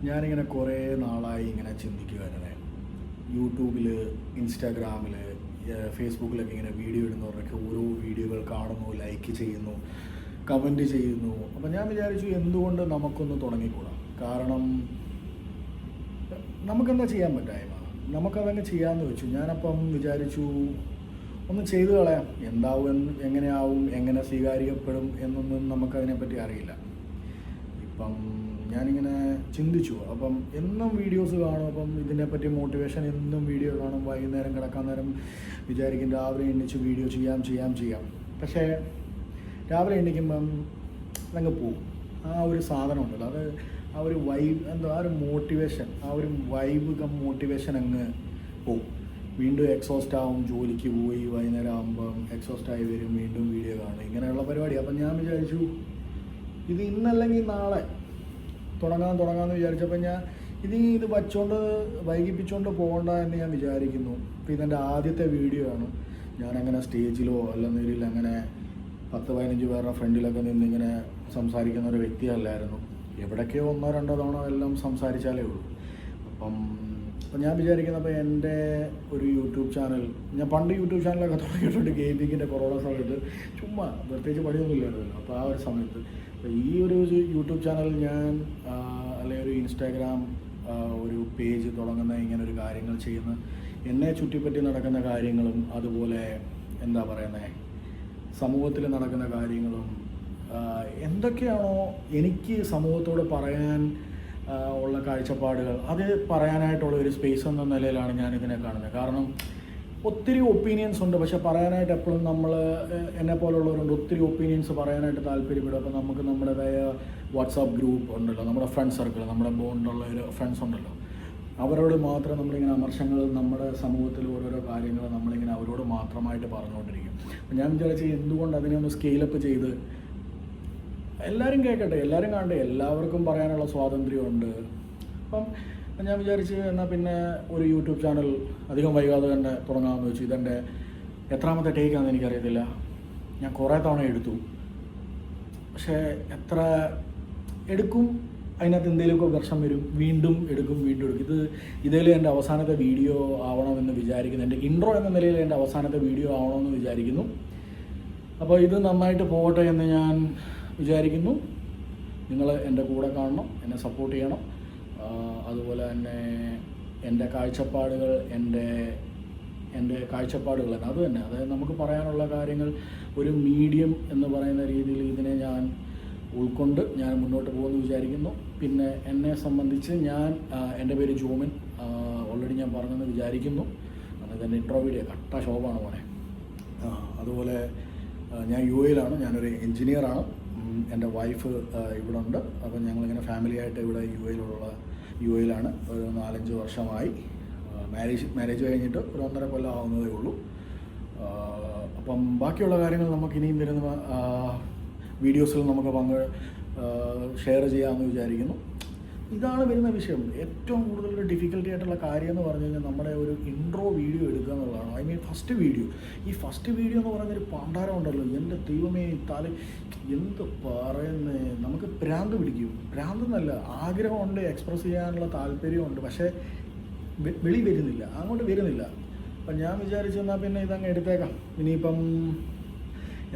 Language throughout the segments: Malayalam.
ഞാനിങ്ങനെ കുറേ നാളായി ഇങ്ങനെ ചിന്തിക്കുകയായിരുന്നേ. യൂട്യൂബിൽ, ഇൻസ്റ്റാഗ്രാമിൽ, ഫേസ്ബുക്കിലൊക്കെ ഇങ്ങനെ വീഡിയോ ഇടുന്നവരൊക്കെ ഓരോ വീഡിയോകൾ കാണുന്നു, ലൈക്ക് ചെയ്യുന്നു, കമൻറ്റ് ചെയ്യുന്നു. അപ്പം ഞാൻ വിചാരിച്ചു എന്തുകൊണ്ട് നമുക്കൊന്ന് തുടങ്ങിക്കൂടാ. കാരണം നമുക്കെന്താ ചെയ്യാൻ പറ്റായ്മ, നമുക്കതങ്ങ് ചെയ്യാമെന്ന് വെച്ചു. ഞാനപ്പം വിചാരിച്ചു ഒന്ന് ചെയ്തു കളയാം. എന്താവും, എങ്ങനെയാവും, എങ്ങനെ സ്വീകരിക്കപ്പെടും എന്നൊന്നും നമുക്കതിനെപ്പറ്റി അറിയില്ല. ഇപ്പം ഞാനിങ്ങനെ ചിന്തിച്ചു. അപ്പം എന്നും വീഡിയോസ് കാണും. അപ്പം ഇതിനെപ്പറ്റി മോട്ടിവേഷൻ എന്നും വീഡിയോ കാണും. വൈകുന്നേരം കിടക്കാൻ നേരം വിചാരിക്കും രാവിലെ എണ്ണിച്ച് വീഡിയോ ചെയ്യാം. പക്ഷേ രാവിലെ എണ്ണിക്കുമ്പം അതങ്ങ് പോവും. ആ ഒരു സാധനം ഉണ്ടല്ലോ, അത് ആ ഒരു വൈബ്, എന്തോ ആ ഒരു മോട്ടിവേഷൻ, ആ ഒരു വൈബ് മോട്ടിവേഷൻ അങ്ങ് പോവും. വീണ്ടും എക്സോസ്റ്റ് ആവും. ജോലിക്ക് പോയി വൈകുന്നേരം ആകുമ്പം എക്സോസ്റ്റായി വരും, വീണ്ടും വീഡിയോ കാണും. ഇങ്ങനെയുള്ള പരിപാടി. അപ്പം ഞാൻ വിചാരിച്ചു ഇത് ഇന്നല്ലെങ്കിൽ നാളെ തുടങ്ങാമെന്ന് വിചാരിച്ചപ്പോൾ ഇത് വച്ചുകൊണ്ട് വൈകിപ്പിച്ചുകൊണ്ട് പോകണ്ട എന്ന് ഞാൻ വിചാരിക്കുന്നു. ഇപ്പോൾ ഇതെൻ്റെ ആദ്യത്തെ വീഡിയോ ആണ്. ഞാനങ്ങനെ സ്റ്റേജിലോ അല്ലെന്നില്ല അങ്ങനെ 10-15 പേരുടെ ഫ്രണ്ടിലൊക്കെ നിന്നിങ്ങനെ സംസാരിക്കുന്ന ഒരു വ്യക്തിയല്ലായിരുന്നു. എവിടേക്കോ 1-2 തവണ എല്ലാം സംസാരിച്ചാലേ ഉള്ളൂ. അപ്പം ഞാൻ വിചാരിക്കുന്നപ്പോൾ എൻ്റെ ഒരു യൂട്യൂബ് ചാനൽ, ഞാൻ പണ്ട് യൂട്യൂബ് ചാനലൊക്കെ തുടങ്ങിയിട്ടുണ്ട് ഗെയിമിങ്ങിൻ്റെ കൊറോണ സമയത്ത്. ചുമ്മാ പ്രത്യേകിച്ച് പണിയൊന്നും ഇല്ലായിരുന്നല്ലോ. അപ്പോൾ ആ ഒരു സമയത്ത് ഈ ഒരു യൂട്യൂബ് ചാനൽ ഞാൻ അല്ലെങ്കിൽ ഒരു ഇൻസ്റ്റാഗ്രാം ഒരു പേജ് തുടങ്ങുന്ന ഇങ്ങനെ ഒരു കാര്യങ്ങൾ ചെയ്യുന്ന, എന്നെ ചുറ്റിപ്പറ്റി നടക്കുന്ന കാര്യങ്ങളും അതുപോലെ എന്താ പറയുന്നത്, സമൂഹത്തിൽ നടക്കുന്ന കാര്യങ്ങളും എന്തൊക്കെയാണോ എനിക്ക് സമൂഹത്തോട് പറയാൻ ഉള്ള കാഴ്ചപ്പാടുകൾ, അത് പറയാനായിട്ടുള്ള ഒരു സ്പേസ് എന്ന നിലയിലാണ് ഞാനിതിനെ കാണുന്നത്. കാരണം ഒത്തിരി ഒപ്പീനിയൻസ് ഉണ്ട്, പക്ഷെ പറയാനായിട്ട് എപ്പോഴും നമ്മൾ എന്നെപ്പോലുള്ളവരുണ്ട്, ഒത്തിരി ഒപ്പീനിയൻസ് പറയാനായിട്ട് താല്പര്യപ്പെടും. അപ്പോൾ നമുക്ക് നമ്മുടേതായ വാട്സാപ്പ് ഗ്രൂപ്പ് ഉണ്ടല്ലോ, നമ്മുടെ ഫ്രണ്ട് സർക്കിൾ, നമ്മുടെ ബോണ്ടുള്ള ഒരു ഫ്രണ്ട്സ് ഉണ്ടല്ലോ, അവരോട് മാത്രം നമ്മളിങ്ങനെ അമർശങ്ങൾ, നമ്മുടെ സമൂഹത്തിൽ ഓരോരോ കാര്യങ്ങൾ നമ്മളിങ്ങനെ അവരോട് മാത്രമായിട്ട് പറഞ്ഞുകൊണ്ടിരിക്കും. അപ്പം ഞാൻ വിചാരിച്ചു എന്തുകൊണ്ട് അതിനെ ഒന്ന് സ്കെയിലപ്പ് ചെയ്ത് എല്ലാവരും കേൾക്കട്ടെ, എല്ലാവരും കാണട്ടെ, എല്ലാവർക്കും പറയാനുള്ള സ്വാതന്ത്ര്യമുണ്ട്. അപ്പം ഞാൻ വിചാരിച്ച് എന്നാൽ പിന്നെ ഒരു യൂട്യൂബ് ചാനൽ അധികം വൈകാതെ തന്നെ തുടങ്ങാമെന്ന് വെച്ചു. ഇതെൻ്റെ എത്രാമത്തെ ടേക്കാണെന്ന് എനിക്കറിയത്തില്ല. ഞാൻ കുറേ തവണ എടുത്തു, പക്ഷേ എത്ര എടുക്കും അതിനകത്ത് എന്തെങ്കിലുമൊക്കെ വർഷം വരും, വീണ്ടും എടുക്കും. ഇതിൽ എൻ്റെ അവസാനത്തെ വീഡിയോ ആവണമെന്ന് വിചാരിക്കുന്നു. എൻ്റെ ഇൻട്രോ എന്ന നിലയിൽ എൻ്റെ അവസാനത്തെ വീഡിയോ ആവണമെന്ന് വിചാരിക്കുന്നു. അപ്പോൾ ഇത് നന്നായിട്ട് പോകട്ടെ എന്ന് ഞാൻ വിചാരിക്കുന്നു. നിങ്ങൾ എൻ്റെ കൂടെ കാണണം, എന്നെ സപ്പോർട്ട് ചെയ്യണം. അതുപോലെ തന്നെ എൻ്റെ കാഴ്ചപ്പാടുകൾ എൻ്റെ കാഴ്ചപ്പാടുകൾ തന്നെ അത് തന്നെ, അതായത് നമുക്ക് പറയാനുള്ള കാര്യങ്ങൾ ഒരു മീഡിയം എന്ന് പറയുന്ന രീതിയിൽ ഇതിനെ ഞാൻ ഉൾക്കൊണ്ട് ഞാൻ മുന്നോട്ട് പോകുമെന്ന് വിചാരിക്കുന്നു. പിന്നെ എന്നെ സംബന്ധിച്ച് എൻ്റെ പേര് ജോമിൻ, ഓൾറെഡി ഞാൻ പറഞ്ഞെന്ന് വിചാരിക്കുന്നു. അതായത് എൻ്റെ ഇൻട്രോ വീഡിയോ കട്ട ഷോപ്പാണ് മോനെ. അതുപോലെ ഞാൻ UAE ഞാനൊരു എൻജിനീയറാണ്. എൻ്റെ വൈഫ് ഇവിടെ ഉണ്ട്. അപ്പം ഞങ്ങളിങ്ങനെ ഫാമിലിയായിട്ട് ഇവിടെ UAE ഒരു 4-5 വർഷമായി. മാരേജ് കഴിഞ്ഞിട്ട് ഒരു 1.5 കൊല്ലം ആവുന്നതേ ഉള്ളൂ. അപ്പം ബാക്കിയുള്ള കാര്യങ്ങൾ നമുക്ക് ഇനിയും വരുന്ന വീഡിയോസിൽ നമുക്ക് ഷെയർ ചെയ്യാമെന്ന് വിചാരിക്കുന്നു. ഇതാണ് വരുന്ന വിഷയം. ഏറ്റവും കൂടുതൽ ഡിഫിക്കൽട്ടി ആയിട്ടുള്ള കാര്യം എന്ന് പറഞ്ഞു കഴിഞ്ഞാൽ നമ്മുടെ ഒരു ഇൻട്രോ വീഡിയോ എടുക്കുക എന്നുള്ളതാണ്. First video. ഈ ഫസ്റ്റ് വീഡിയോ എന്ന് പറയുന്നൊരു പണ്ടാരം ഉണ്ടല്ലോ, എൻ്റെ ദൈവമേ, എന്ത് പറയുന്നേ, നമുക്ക് ഭ്രാന്ത് പിടിക്കും. ഭ്രാന്തെന്നല്ല, ആഗ്രഹമുണ്ട്, എക്സ്പ്രസ് ചെയ്യാനുള്ള താല്പര്യമുണ്ട്, പക്ഷേ അങ്ങോട്ട് വരുന്നില്ല. അപ്പം ഞാൻ വിചാരിച്ചെന്നാൽ പിന്നെ ഇതങ്ങ് എടുത്തേക്കാം. ഇനിയിപ്പം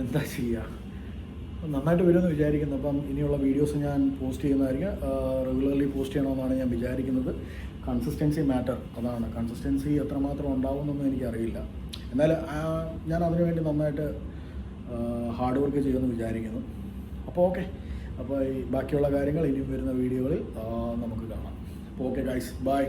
എന്താ ചെയ്യുക, നന്നായിട്ട് വരുമെന്ന് വിചാരിക്കുന്നു. അപ്പം ഇനിയുള്ള വീഡിയോസ് ഞാൻ പോസ്റ്റ് ചെയ്യുന്നതായിരിക്കും. റെഗുലർലി പോസ്റ്റ് ചെയ്യണമെന്നാണ് ഞാൻ വിചാരിക്കുന്നത്. കൺസിസ്റ്റൻസി മാറ്റർ, അതാണ്. കൺസിസ്റ്റൻസി എത്രമാത്രം ഉണ്ടാവുമെന്നൊന്നും എനിക്കറിയില്ല. എന്നാൽ ഞാൻ അതിനുവേണ്ടി നന്നായിട്ട് ഹാർഡ് വർക്ക് ചെയ്യുമെന്ന് വിചാരിക്കുന്നു. അപ്പോൾ ഓക്കെ, അപ്പോൾ ഈ ബാക്കിയുള്ള കാര്യങ്ങൾ ഇനിയും വരുന്ന വീഡിയോകളിൽ നമുക്ക് കാണാം. അപ്പോൾ ഓക്കെ ഗൈസ്, ബൈ.